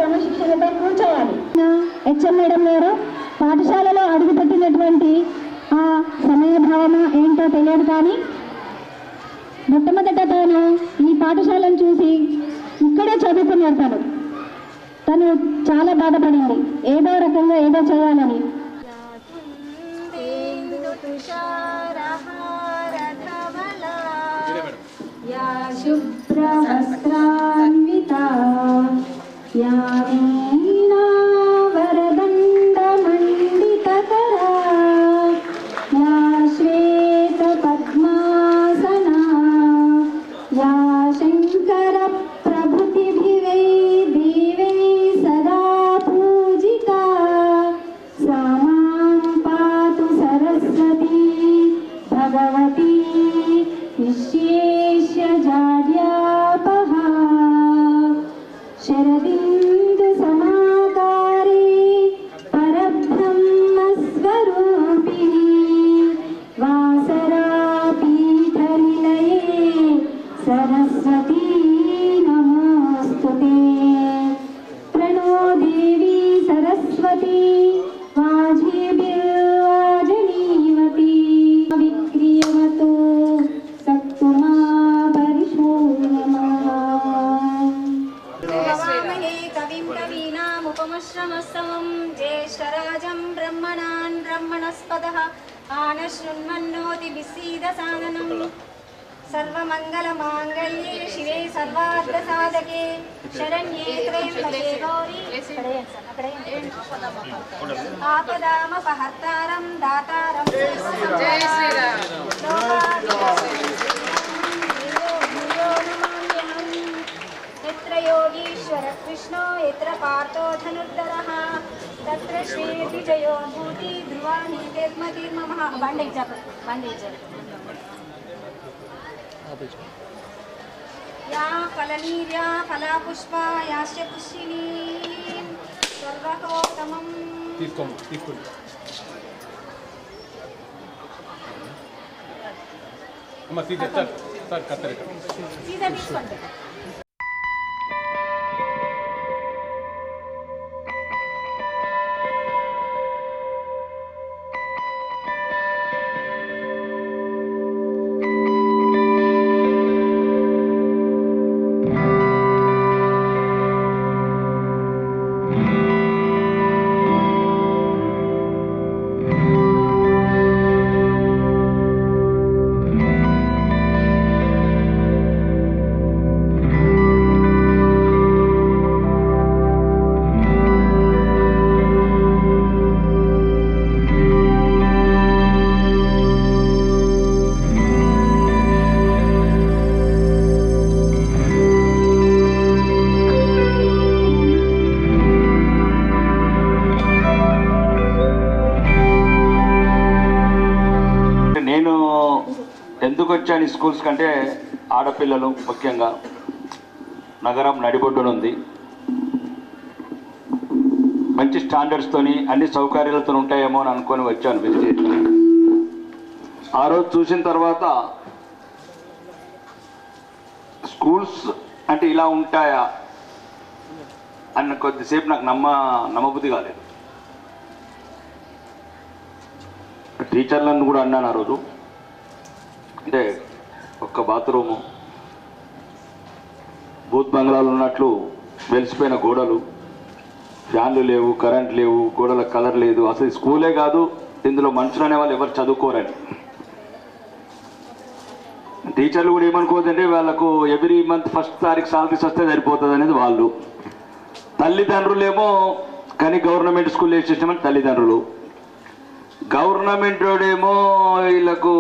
క్రమశిక్షణతో కూర్చోవాలి. HM madam గారు పాఠశాలలో అడుగుపెట్టినటువంటి ఆ సమయభావన ఏంటో తెలియదు, కానీ మొట్టమొదట తాను ఈ పాఠశాలను చూసి ఇక్కడే చదువుకున్నారు. తను చాలా బాధపడింది, ఏదో రకంగా ఏదో చేయాలని. ज्येष्ठराजं ब्रह्मणान् ब्रह्मणस्पदः आनशृण्वन्नोति विसीदसादनं सर्वमङ्गलमाङ्गल्ये शिवे सर्वार्थसाधके शरण्ये त्र्यम्बके गौरी आपदामपहर्तारं दातारं जय श्रीराम यत्र योगीश्वर कृष्णो यत्र पार्थो धनुर्धरः तत्र श्रीर्विजयो भूति ध्रुवाणि निर्मतिर्ममः बांडेज या फलनीर्या फलापुष्पा याश्च पुष्पिणी सर्वोत्तमं తీసుకోండి అమ్మ సీదా సార్ కత్తెర సీదా తీసుకోండి. ఎందుకు వచ్చాను స్కూల్స్ కంటే ఆడపిల్లలు ముఖ్యంగా నగరం నడిబొడ్డునుంది, మంచి స్టాండర్డ్స్తోని అన్ని సౌకర్యాలతో ఉంటాయేమో అని అనుకొని వచ్చాను విజిట్. ఆ రోజు చూసిన తర్వాత స్కూల్స్ అంటే ఇలా ఉంటాయా అన్న కొద్దిసేపు నాకు నమ్మబుద్ధి కాలేదు. టీచర్లను కూడా అన్నాను ఆ రోజు. అంటే ఒక్క బాత్రూము, బూత్ బంగ్లాలు ఉన్నట్లు వెలిసిపోయిన గోడలు, ఫ్యాన్లు లేవు, కరెంట్ లేవు, గోడల కలర్ లేదు, అసలు స్కూలే కాదు, ఇందులో మనుషులు అనే వాళ్ళు ఎవరు చదువుకోరని. టీచర్లు కూడా ఏమనుకోవద్దంటే వాళ్ళకు ఎవ్రీ మంత్ ఫస్ట్ తారీఖు సాలరీస్ వస్తే సరిపోతుంది అనేది వాళ్ళు. తల్లిదండ్రులేమో కానీ గవర్నమెంట్ స్కూల్ వేసేసామని తల్లిదండ్రులు, గవర్నమెంట్ ఏమో వీళ్ళకు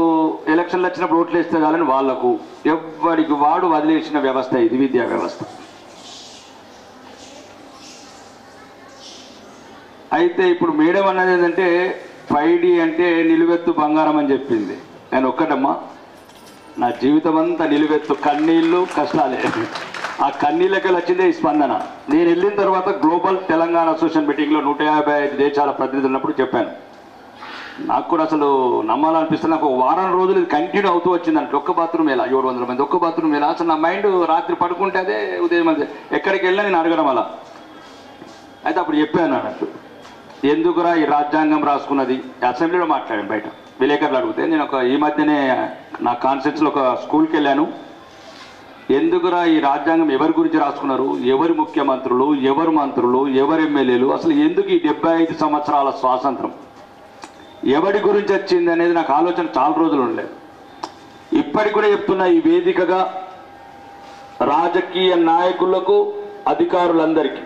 ఎలక్షన్లు వచ్చినప్పుడు ఓట్లు వేస్తే చాలని వాళ్లకు, ఎవరికి వాడు వదిలేసిన వ్యవస్థ ఇది విద్యా వ్యవస్థ. అయితే ఇప్పుడు మేడం అన్నది ఏంటంటే 5D అంటే నిలువెత్తు బంగారం అని చెప్పింది. నేను ఒక్కటమ్మా, నా జీవితం అంతా నిలువెత్తు కన్నీళ్ళు కష్టాలే. ఆ కన్నీళ్ళకి వచ్చిందే ఈ స్పందన. నేను వెళ్ళిన తర్వాత గ్లోబల్ తెలంగాణ అసోసియేషన్ మీటింగ్లో 155 దేశాల ప్రతినిధులు ఉన్నప్పుడు చెప్పాను, నాకు కూడా అసలు నమ్మాలనిపిస్తుంది. నాకు వారం రోజులు ఇది కంటిన్యూ అవుతూ వచ్చిందంటే ఒక్క బాత్రూమ్ ఎలా 700 మంది, ఒక్క బాత్రూమ్ ఎలా. అసలు నా మైండ్ రాత్రి పడుకుంటే అదే, ఉదయం అదే, ఎక్కడికి వెళ్ళినా నేను అడగడం అలా. అయితే అప్పుడు చెప్పాను అన్నట్టు, ఎందుకురా ఈ రాజ్యాంగం రాసుకున్నది, అసెంబ్లీలో మాట్లాడాను బయట విలేకరులు అడిగితే. నేను ఈ మధ్యనే నా కాన్స్టిట్యూన్సీలో ఒక స్కూల్కి వెళ్ళాను. ఎందుకురా ఈ రాజ్యాంగం ఎవరి గురించి రాసుకున్నారు, ఎవరి ముఖ్యమంత్రులు, ఎవరు మంత్రులు, ఎవరు ఎమ్మెల్యేలు, అసలు ఎందుకు ఈ 75 సంవత్సరాల స్వాతంత్రం ఎవరి గురించి వచ్చింది అనేది నాకు ఆలోచన చాలా రోజులు ఉండలేదు. ఇప్పటికి కూడా చెప్తున్నా, ఈ వేదికగా రాజకీయ నాయకులకు, అధికారులందరికీ,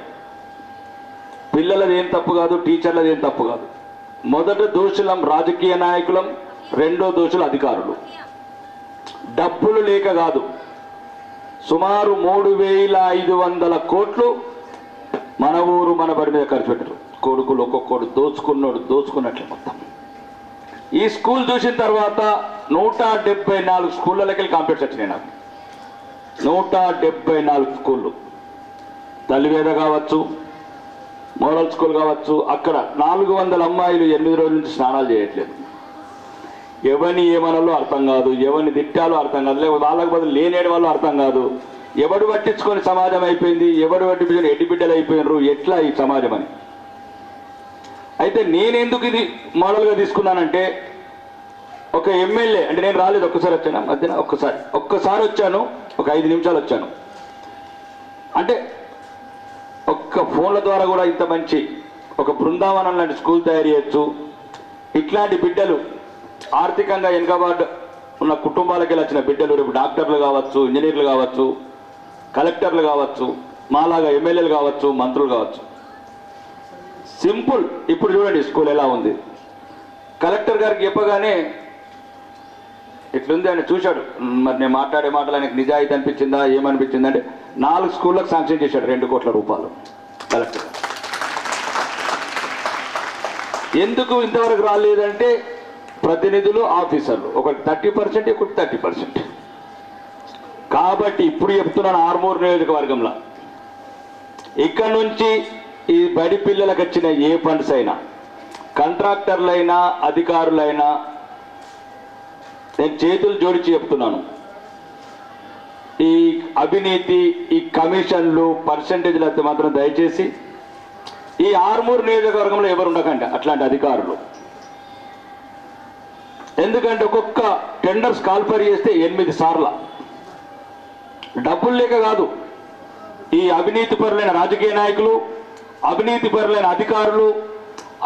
పిల్లలది ఏం తప్పు కాదు, టీచర్లది ఏం తప్పు కాదు. మొదట దోషులం రాజకీయ నాయకులం, రెండో దోషులు అధికారులు. డబ్బులు లేక కాదు, సుమారు 3,500 కోట్లు మన ఊరు మన బడి మీద ఖర్చు పెట్టారు. కొడుకులు ఒక్కొక్కడు దోచుకున్నట్లే మొత్తం. ఈ స్కూల్ చూసిన తర్వాత 174 స్కూళ్ళకి వెళ్ళి కంప్లీట్స్ వచ్చినాయి నాకు. 174 స్కూళ్ళు, తల్లివేద కావచ్చు, మోడల్ స్కూల్ కావచ్చు. అక్కడ 400 అమ్మాయిలు 8 రోజుల నుంచి స్నానాలు చేయట్లేదు. ఎవరిని ఏమనాలో అర్థం కాదు, ఎవరిని తిట్టాలో అర్థం కాదు, లేకపోతే వాళ్ళకి బదులు లేనేడు వాళ్ళు అర్థం కాదు. ఎవడు పట్టించుకొని సమాజం అయిపోయింది, ఎవడు పట్టించుకొని ఎడ్డి బిడ్డలు అయిపోయినరు, ఎట్లా ఈ సమాజం అని. అయితే నేనెందుకు ఇది మోడల్గా తీసుకున్నానంటే, ఒక ఎమ్మెల్యే అంటే, నేను రాలేదు, ఒక్కసారి వచ్చాను మధ్యన, ఒక్కసారి వచ్చాను, ఒక 5 నిమిషాలు వచ్చాను. అంటే ఒక్క ఫోన్ల ద్వారా కూడా ఇంత మంచి ఒక బృందావనం లాంటి స్కూల్ తయారు చేయొచ్చు. ఇట్లాంటి బిడ్డలు, ఆర్థికంగా వెనుకబాటు ఉన్న కుటుంబాలకి వచ్చిన బిడ్డలు రేపు డాక్టర్లు కావచ్చు, ఇంజనీర్లు కావచ్చు, కలెక్టర్లు కావచ్చు, మాలాగా ఎమ్మెల్యేలు కావచ్చు, మంత్రులు కావచ్చు. సింపుల్. ఇప్పుడు చూడండి స్కూల్ ఎలా ఉంది. కలెక్టర్ గారికి చెప్పగానే ఇట్లుంది ఆయన చూశాడు. మరి నేను మాట్లాడే మాటలు ఆయనకు నిజాయితీ అనిపించిందా, ఏమనిపించింది అంటే, 4 స్కూళ్ళకు శాంక్షన్ చేశాడు 2 కోట్ల రూపాయలు కలెక్టర్. ఎందుకు ఇంతవరకు రాలేదంటే, ప్రతినిధులు, ఆఫీసర్లు ఒకటి 30%, ఒకటి 30%. కాబట్టి ఇప్పుడు చెప్తున్నాను, ఆర్మూర్ నియోజకవర్గంలో ఇక్కడ నుంచి ఈ బడి పిల్లలకు వచ్చిన ఏ ఫండ్స్ అయినా, కాంట్రాక్టర్లైనా అధికారులైనా, నేను చేతులు జోడించి చెప్తున్నాను, ఈ అవినీతి, ఈ కమిషన్లు, పర్సెంటేజ్లు అయితే మాత్రం దయచేసి ఈ ఆర్మూర్ నియోజకవర్గంలో ఎవరు ఉండకండి అట్లాంటి అధికారులు. ఎందుకంటే ఒక్కొక్క టెండర్స్ కాల్ఫర్ చేస్తే 8 సార్లు. డబ్బులు లేక కాదు, ఈ అవినీతిపరులైన రాజకీయ నాయకులు, అవినీతిపరులైన అధికారులు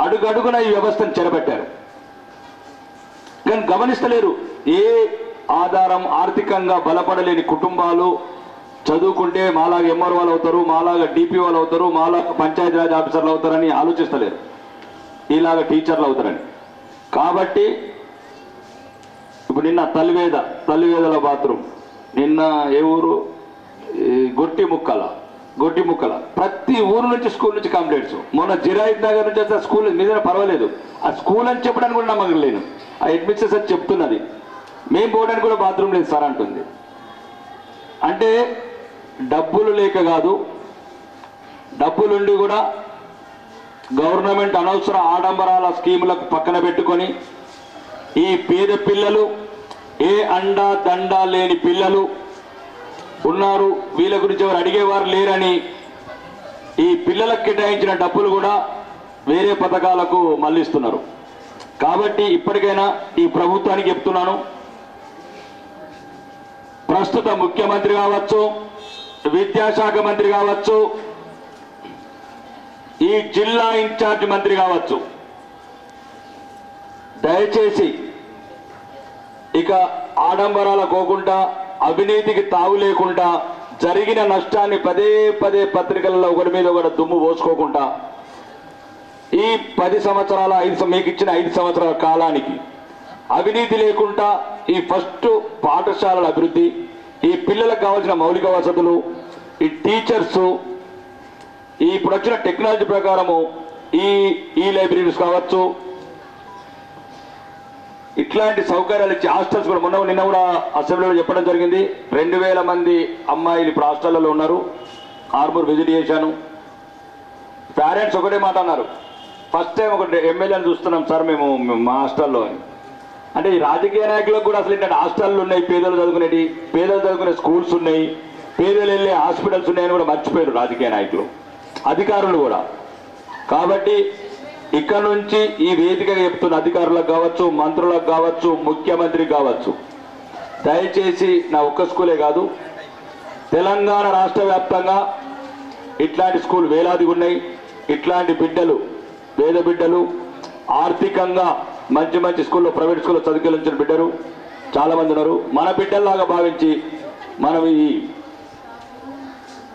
అడుగడుగున ఈ వ్యవస్థను చెరబెట్టారు. కానీ గమనిస్తలేరు. ఏ ఆధారం, ఆర్థికంగా బలపడలేని కుటుంబాలు చదువుకుంటే మాలాగా ఎంఆర్ వాళ్ళు అవుతారు, మాలాగా డిపి వాళ్ళు అవుతారు, మాలాగా పంచాయతీరాజ్ ఆఫీసర్లు అవుతారని ఆలోచిస్తలేరు, ఇలాగా టీచర్లు అవుతారని. కాబట్టి ఇప్పుడు నిన్న తల్లివేదల బాత్రూమ్, నిన్న ఏ ఊరు, గొట్టి ముక్కల ప్రతి ఊరు నుంచి స్కూల్ నుంచి కంప్లైంట్స్. మొన్న జిరాయిత్ నగర్ నుంచి వస్తే స్కూల్ మీద పర్వాలేదు, ఆ స్కూల్ అని చెప్పడానికి కూడా నమ్మకం లేను. ఆ అడ్మినిస్ట్రేషన్ సార్ చెప్తున్నది, మేము పోవడానికి కూడా బాత్రూమ్ లేదు సార్ అంటుంది. అంటే డబ్బులు లేక కాదు, డబ్బులుండి కూడా గవర్నమెంట్ అనవసర ఆడంబరాల స్కీములకు పక్కన పెట్టుకొని ఈ పేద పిల్లలు, ఏ అండా దండా లేని పిల్లలు ఉన్నారు, వీళ్ళ గురించి ఎవరు అడిగేవారు లేరని ఈ పిల్లలకు కేటాయించిన డబ్బులు కూడా వేరే పథకాలకు మళ్లిస్తున్నారు. కాబట్టి ఇప్పటికైనా ఈ ప్రభుత్వానికి చెప్తున్నాను, ప్రస్తుత ముఖ్యమంత్రి కావచ్చు, విద్యాశాఖ మంత్రి కావచ్చు, ఈ జిల్లా ఇన్ఛార్జ్ మంత్రి కావచ్చు, దయచేసి ఇక ఆడంబరాల పోకుండా, అవినీతికి తావు లేకుండా, జరిగిన నష్టాన్ని పదే పత్రికలలో ఒకటి మీద ఒకటి దుమ్ము పోసుకోకుండా, ఈ 10 సంవత్సరాల మీకు ఇచ్చిన 5 సంవత్సరాల కాలానికి అవినీతి లేకుండా ఈ ఫస్ట్ పాఠశాలల అభివృద్ధి, ఈ పిల్లలకు కావాల్సిన మౌలిక వసతులు, ఈ టీచర్సు, ఇప్పుడు వచ్చిన టెక్నాలజీ ప్రకారము ఈ లైబ్రరీస్ కావచ్చు, ఇట్లాంటి సౌకర్యాలు ఇచ్చి హాస్టల్స్ కూడా నిన్న కూడా అసెంబ్లీలో చెప్పడం జరిగింది. 2000 మంది అమ్మాయిలు ఇప్పుడు హాస్టళ్లలో ఉన్నారు. ఆర్మూర్ విజిట్ చేశాను. పేరెంట్స్ ఒకటే మాట అన్నారు, ఫస్ట్ టైం ఒక ఎమ్మెల్యేని చూస్తున్నాం సార్ మేము మా హాస్టల్లో అని. అంటే ఈ రాజకీయ నాయకులకు కూడా అసలు ఏంటంటే హాస్టళ్ళు ఉన్నాయి, పేదలు చదువుకునే స్కూల్స్ ఉన్నాయి, పేదలు వెళ్ళే హాస్పిటల్స్ ఉన్నాయని కూడా మర్చిపోయారు రాజకీయ నాయకులు, అధికారులు కూడా. కాబట్టి ఇక్కడ నుంచి ఈ వేదికగా చెప్తున్న అధికారులకు కావచ్చు, మంత్రులకు కావచ్చు, ముఖ్యమంత్రికి కావచ్చు, దయచేసి నా ఒక్క స్కూలే కాదు, తెలంగాణ రాష్ట్ర వ్యాప్తంగా ఇట్లాంటి స్కూల్ వేలాదిగా ఉన్నాయి. ఇట్లాంటి బిడ్డలు, పేద బిడ్డలు, ఆర్థికంగా మంచి మంచి స్కూల్లో, ప్రైవేట్ స్కూల్లో చదువుకెళ్ళించిన బిడ్డలు చాలామంది ఉన్నారు. మన బిడ్డల్లాగా భావించి మనం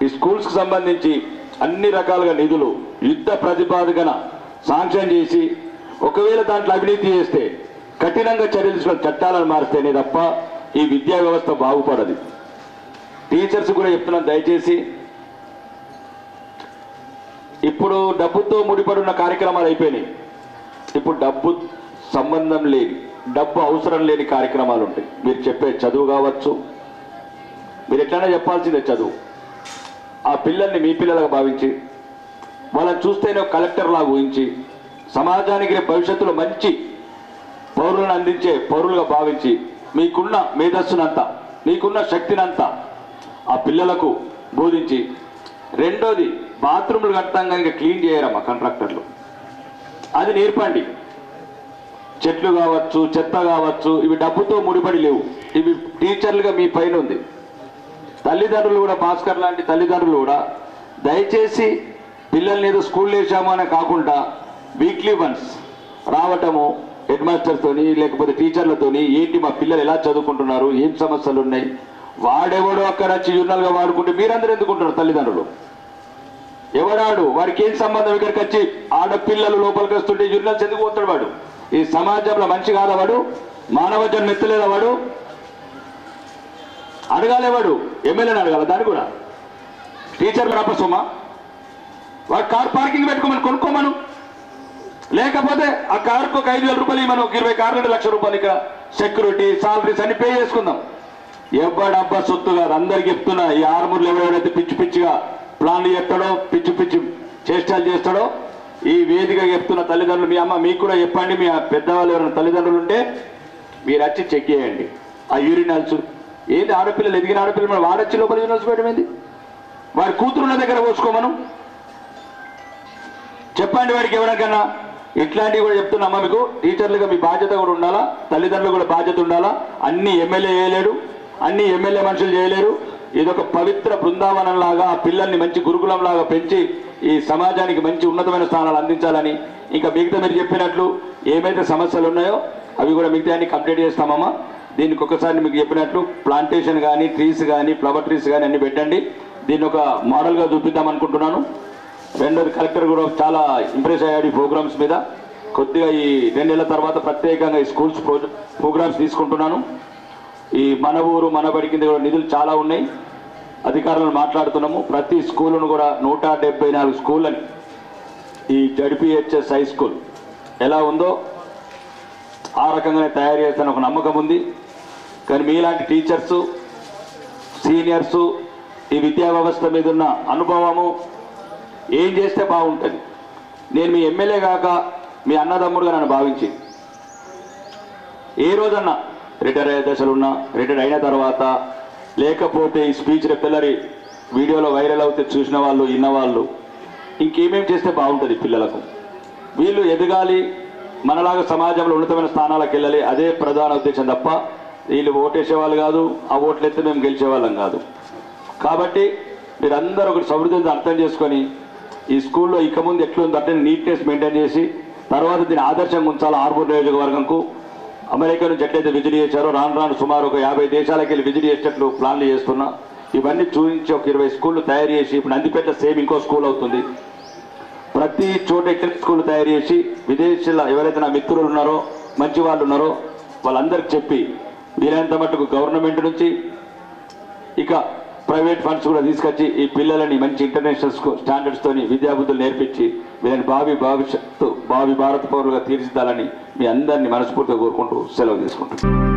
ఈ స్కూల్స్కి సంబంధించి అన్ని రకాలుగా నిధులు యుద్ధ ప్రతిపాదన శాంక్షన్ చేసి, ఒకవేళ దాంట్లో అవినీతి చేస్తే కఠినంగా చర్యలు తీసుకుని చట్టాలను మారిస్తేనే తప్ప ఈ విద్యా వ్యవస్థ బాగుపడదు. టీచర్స్ కూడా చెప్తున్నాను, దయచేసి ఇప్పుడు డబ్బుతో ముడిపడి కార్యక్రమాలు అయిపోయినాయి. ఇప్పుడు డబ్బు సంబంధం లేని, డబ్బు అవసరం లేని కార్యక్రమాలు ఉంటాయి. మీరు చెప్పే చదువు కావచ్చు, మీరు ఎట్లైనా చెప్పాల్సిందే చదువు. ఆ పిల్లల్ని మీ పిల్లలుగా భావించి, వాళ్ళని చూస్తేనే కలెక్టర్ లాగా ఊహించి, సమాజానికి భవిష్యత్తులో మంచి పౌరులను అందించే పౌరులుగా భావించి, మీకున్న మేధస్సునంతా, మీకున్న శక్తినంతా ఆ పిల్లలకు బోధించి, రెండోది బాత్రూములు కడతాం కనుక క్లీన్ చేయరమ్మా కాంట్రాక్టర్లు, అది నేర్పండి. చెట్లు కావచ్చు, చెత్త కావచ్చు, ఇవి డబ్బుతో ముడిపడి లేవు, ఇవి టీచర్లుగా మీ పైన ఉంది. తల్లిదండ్రులు కూడా, భాస్కర్ లాంటి తల్లిదండ్రులు కూడా దయచేసి పిల్లల్ని ఏదో స్కూల్ వేసాము అనే కాకుండా వీక్లీ వన్స్ రావటము, హెడ్ మాస్టర్తోని లేకపోతే టీచర్లతోని, ఏంటి మా పిల్లలు ఎలా చదువుకుంటున్నారు, ఏం సమస్యలు ఉన్నాయి, వాడెవడో అక్కడ వచ్చి యూరినల్గా వాడుకుంటే మీరందరూ ఎందుకుంటున్నారు? తల్లిదండ్రులు ఎవడాడు, వాడికి ఏం సంబంధం? ఇక్కడికి వచ్చి ఆడపిల్లలు లోపలికి వస్తుంటే యూరినల్స్ ఎందుకు పోతాడు? వాడు ఈ సమాజంలో మంచి కాదా? వాడు మానవ జన్మ ఎత్తలేదా? వాడు అడగాలేవాడు, ఎమ్మెల్యేని అడగాల. దాన్ని కూడా టీచర్లు రాపసోమా? వాడు కార్ పార్కింగ్ పెట్టుకోమని, కొనుక్కోమను. లేకపోతే ఆ కారుకు ఒక 5,000 రూపాయలు మనం 20 కార్లు 2 లక్షల రూపాయలు ఇక్కడ సెక్యూరిటీ, సాలరీస్ అన్ని పే చేసుకుందాం. ఎవడబ్బా సొత్తు కాదు. అందరికి చెప్తున్నా, ఈ ఆర్మూర్లు ఎవడైతే పిచ్చి పిచ్చిగా ప్లాన్లు చేస్తాడో, పిచ్చి పిచ్చి చేష్టాలు చేస్తాడో, ఈ వేదిక చెప్తున్న తల్లిదండ్రులు, మీ అమ్మ మీకు కూడా చెప్పండి, మీ పెద్దవాళ్ళు ఎవరైనా తల్లిదండ్రులు ఉంటే మీరు వచ్చి చెక్ చేయండి. ఆ యూరినల్స్ ఏంటి? ఆడపిల్లలు, ఎదిగిన ఆడపిల్లలు మనం వాడొచ్చి లోపల యూరినల్స్ పెట్టడం ఏంది? వాడి కూతురున్న దగ్గర పోసుకోమను, చెప్పండి వాడికి ఎవరికన్నా. ఇట్లాంటివి కూడా చెప్తున్నామా మీకు? టీచర్లుగా మీ బాధ్యత కూడా ఉండాలా, తల్లిదండ్రులు కూడా బాధ్యత ఉండాలా. అన్ని ఎమ్మెల్యే చేయలేడు, అన్ని ఎమ్మెల్యే మనుషులు చేయలేరు. ఇదొక పవిత్ర బృందావనం లాగా ఆ పిల్లల్ని మంచి గురుకులం లాగా పెంచి ఈ సమాజానికి మంచి ఉన్నతమైన స్థానాలు అందించాలని, ఇంకా మిగతా మీరు చెప్పినట్లు ఏమైతే సమస్యలు ఉన్నాయో అవి కూడా మిగతా అన్ని కంప్లీట్ చేస్తామమ్మా. దీనికి ఒకసారి మీకు చెప్పినట్లు ప్లాంటేషన్ కానీ, ట్రీస్ కానీ, ఫ్లవర్ ట్రీస్ కానీ అన్ని పెట్టండి. దీన్ని ఒక మోడల్గా చూపిద్దాం అనుకుంటున్నాను. రెండోది, కలెక్టర్ కూడా చాలా ఇంప్రెస్ అయ్యాడు ఈ ప్రోగ్రామ్స్ మీద. కొద్దిగా ఈ 2 నెలల తర్వాత ప్రత్యేకంగా ఈ స్కూల్స్ ప్రోగ్రామ్స్ తీసుకుంటున్నాను. ఈ మన ఊరు మన బడి కింద కూడా నిధులు చాలా ఉన్నాయి. అధికారులను మాట్లాడుతున్నాము. ప్రతి స్కూలును కూడా 174 స్కూళ్ళని ఈ జడ్పీహెచ్ఎస్ హై స్కూల్ ఎలా ఉందో ఆ రకంగానే తయారు చేస్తాను ఒక నమ్మకం ఉంది. కానీ మీలాంటి టీచర్సు, సీనియర్సు, ఈ విద్యా వ్యవస్థ మీద ఉన్న అనుభవము, ఏం చేస్తే బాగుంటుంది. నేను మీ ఎమ్మెల్యే కాక మీ అన్నదమ్ముడుగా నన్ను భావించి, ఏ రోజన్నా రిటైర్ అయ్యే దశలున్నా, రిటైర్ అయిన తర్వాత, లేకపోతే ఈ స్పీచ్ పిల్లరి వీడియోలో వైరల్ అవుతే చూసిన వాళ్ళు, విన్నవాళ్ళు, ఇంకేమేమి చేస్తే బాగుంటుంది పిల్లలకు. వీళ్ళు ఎదగాలి, మనలాగా సమాజంలో ఉన్నతమైన స్థానాలకు వెళ్ళాలి, అదే ప్రధాన ఉద్దేశం తప్ప వీళ్ళు ఓటేసేవాళ్ళు కాదు, ఆ ఓట్లు ఎత్తే మేము గెలిచేవాళ్ళం కాదు. కాబట్టి మీరందరూ ఒకటి సమృద్ధిని అర్థం చేసుకొని ఈ స్కూల్లో ఇక ముందు ఎట్లుందో అట్లనే నీట్నెస్ మెయింటైన్ చేసి, తర్వాత దీన్ని ఆదర్శంగా ఉంచాలి. ఆర్మూర్ నియోజకవర్గంకు అమెరికా నుంచి ఎట్లయితే విజిట్ చేశారో రాను సుమారు ఒక 50 దేశాలకు వెళ్ళి విజిట్ చేసేటట్లు ప్లాన్లు చేస్తున్నా. ఇవన్నీ చూపించి ఒక 20 స్కూళ్ళు తయారు చేసి, ఇప్పుడు నందిపేట సేమ్ ఇంకో స్కూల్ అవుతుంది. ప్రతి చోట ఎక్కడ స్కూల్ తయారు చేసి విదేశీలో ఎవరైతే నా మిత్రులు ఉన్నారో, మంచి వాళ్ళు ఉన్నారో వాళ్ళందరికీ చెప్పి, వీలైనంత మట్టుకు గవర్నమెంట్ నుంచి ఇక ప్రైవేట్ ఫండ్స్ కూడా తీసుకొచ్చి ఈ పిల్లలని మంచి ఇంటర్నేషనల్ స్టాండర్డ్స్తోని విద్యాబుద్ధులు నేర్పించి వీళ్ళని భావి భారత పౌరులుగా తీర్చిదిద్దాలని మీ అందరినీ మనస్ఫూర్తిగా కోరుకుంటూ సెలవు తీసుకుంటున్నాను.